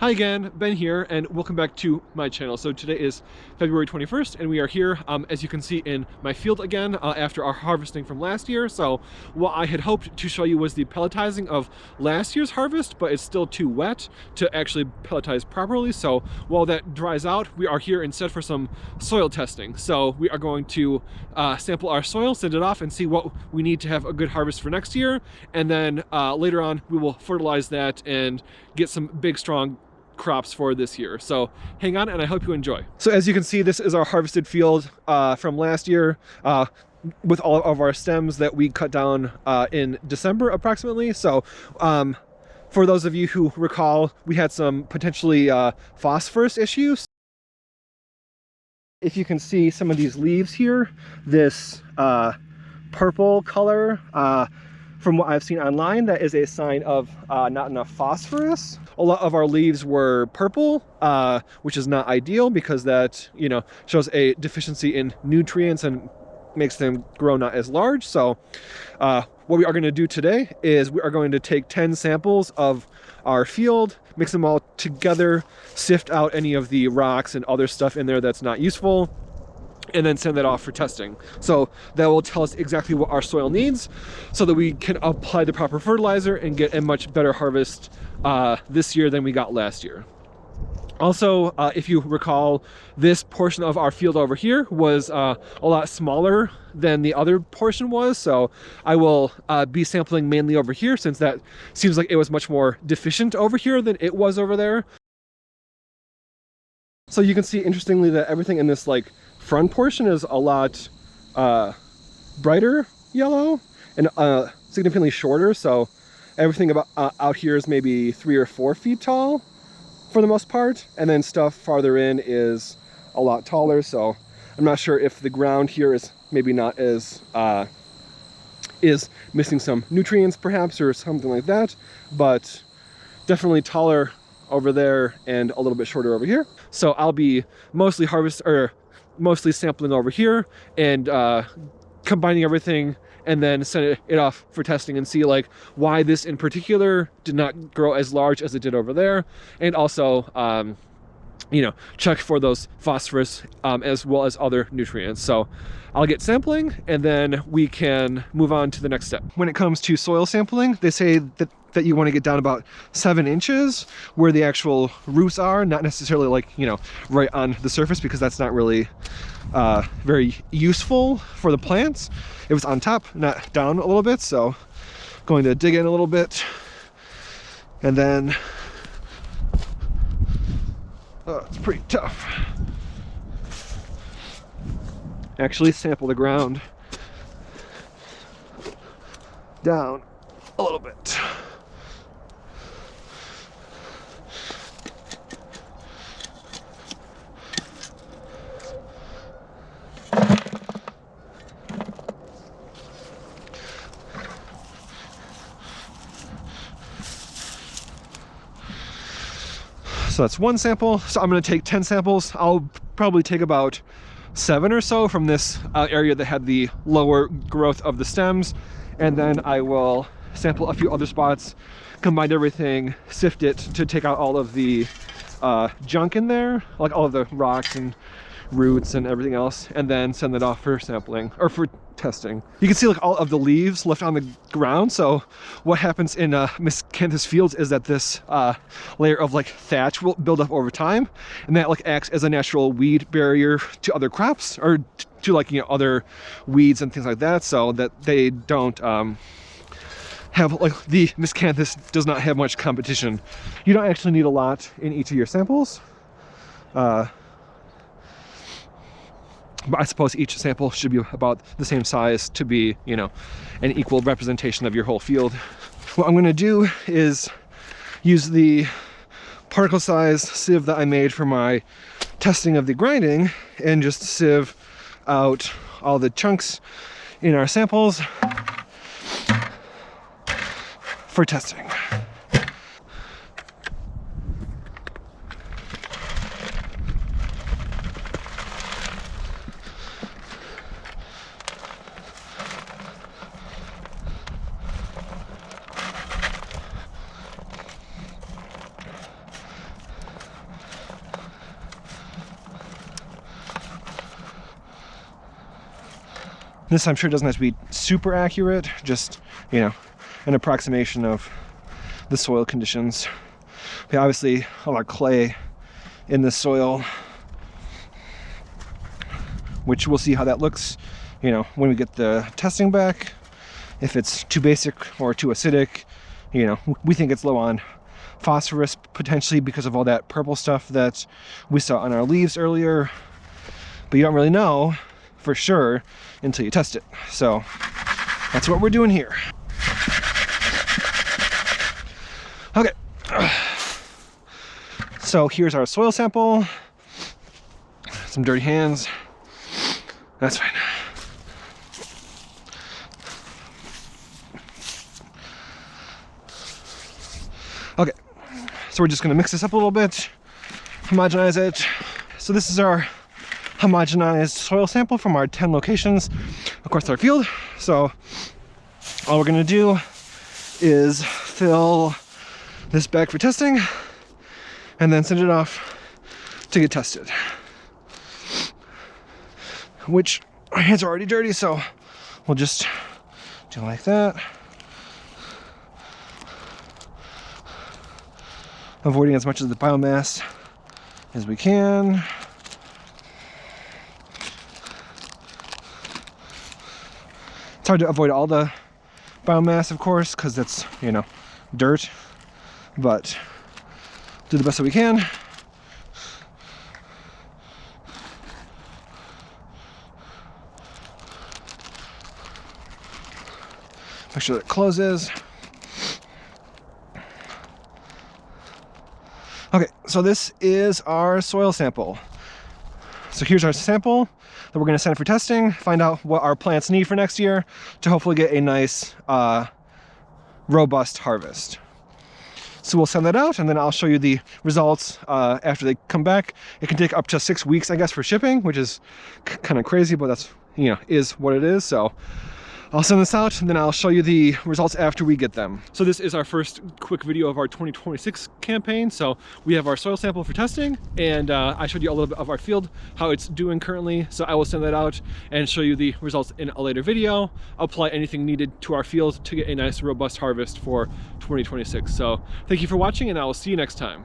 Hi again, Ben here, and welcome back to my channel. So today is February 21st, and we are here, as you can see, in my field again after our harvesting from last year. So what I had hoped to show you was the pelletizing of last year's harvest, but it's still too wet to actually pelletize properly. So while that dries out, we are here instead for some soil testing. So we are going to sample our soil, send it off, and see what we need to have a good harvest for next year. And then later on, we will fertilize that and get some big, strong crops for this year. So hang on, and I hope you enjoy. So as you can see, this is our harvested field from last year with all of our stems that we cut down in December approximately. So for those of you who recall, we had some potentially phosphorus issues. If you can see some of these leaves here, this purple color, from what I've seen online, that is a sign of not enough phosphorus. A lot of our leaves were purple, which is not ideal because that, shows a deficiency in nutrients and makes them grow not as large. So what we are going to do today is we are going to take 10 samples of our field, mix them all together, sift out any of the rocks and other stuff in there that's not useful, and then send that off for testing. So that will tell us exactly what our soil needs so that we can apply the proper fertilizer and get a much better harvest this year than we got last year. Also, if you recall, this portion of our field over here was a lot smaller than the other portion was. So I will be sampling mainly over here, since that seems like it was much more deficient over here than it was over there. So you can see, interestingly, that everything in this front portion is a lot brighter yellow and significantly shorter. So everything about out here is maybe 3 or 4 feet tall for the most part, and then stuff farther in is a lot taller. So I'm not sure if the ground here is maybe not as is missing some nutrients perhaps, or something like that, but definitely taller over there and a little bit shorter over here. So I'll be mostly mostly sampling over here and combining everything, and then send it off for testing and see why this in particular did not grow as large as it did over there, and also check for those phosphorus as well as other nutrients. So I'll get sampling, and then we can move on to the next step. When it comes to soil sampling, they say that you want to get down about 7 inches where the actual roots are, not necessarily right on the surface, because that's not really very useful for the plants. It was on top, not down a little bit. So going to dig in a little bit, and then it's pretty tough. Actually sample the ground down a little bit. So that's one sample. So I'm going to take 10 samples. I'll probably take about 7 or so from this area that had the lower growth of the stems, and then I will sample a few other spots, combine everything, sift it to take out all of the junk in there, like all of the rocks and roots and everything else, and then send that off for sampling or for testing. You can see all of the leaves left on the ground. So what happens in miscanthus fields is that this layer of thatch will build up over time, and that acts as a natural weed barrier to other crops, or to other weeds and things like that, so that they don't have the miscanthus does not have much competition. You don't actually need a lot in each of your samples. But I suppose each sample should be about the same size to be, an equal representation of your whole field. What I'm going to do is use the particle size sieve that I made for my testing of the grinding, and just sieve out all the chunks in our samples for testing. This I'm sure doesn't have to be super accurate, just, you know, an approximation of the soil conditions. We obviously a lot of clay in the soil, which we'll see how that looks, you know, when we get the testing back. If it's too basic or too acidic, you know, we think it's low on phosphorus potentially because of all that purple stuff that we saw on our leaves earlier, but you don't really know for sure until you test it. So that's what we're doing here. Okay, so here's our soil sample. Some dirty hands, that's fine. Okay, so we're just gonna mix this up a little bit, homogenize it. So this is our homogenized soil sample from our 10 locations across our field. So all we're gonna do is fill this bag for testing and then send it off to get tested. Which our hands are already dirty, so we'll just do like that. Avoiding as much of the biomass as we can. It's hard to avoid all the biomass, of course, because that's, you know, dirt, but do the best that we can. Make sure that it closes. Okay, so this is our soil sample. So here's our sample that we're going to send for testing, find out what our plants need for next year to hopefully get a nice, robust harvest. So we'll send that out and then I'll show you the results after they come back. It can take up to 6 weeks, I guess, for shipping, which is kind of crazy, but that's, you know, is what it is. So I'll send this out and then I'll show you the results after we get them. So this is our first quick video of our 2026 campaign. So we have our soil sample for testing, and I showed you a little bit of our field, how it's doing currently. So I will send that out and show you the results in a later video, apply anything needed to our field to get a nice robust harvest for 2026. So thank you for watching and I will see you next time.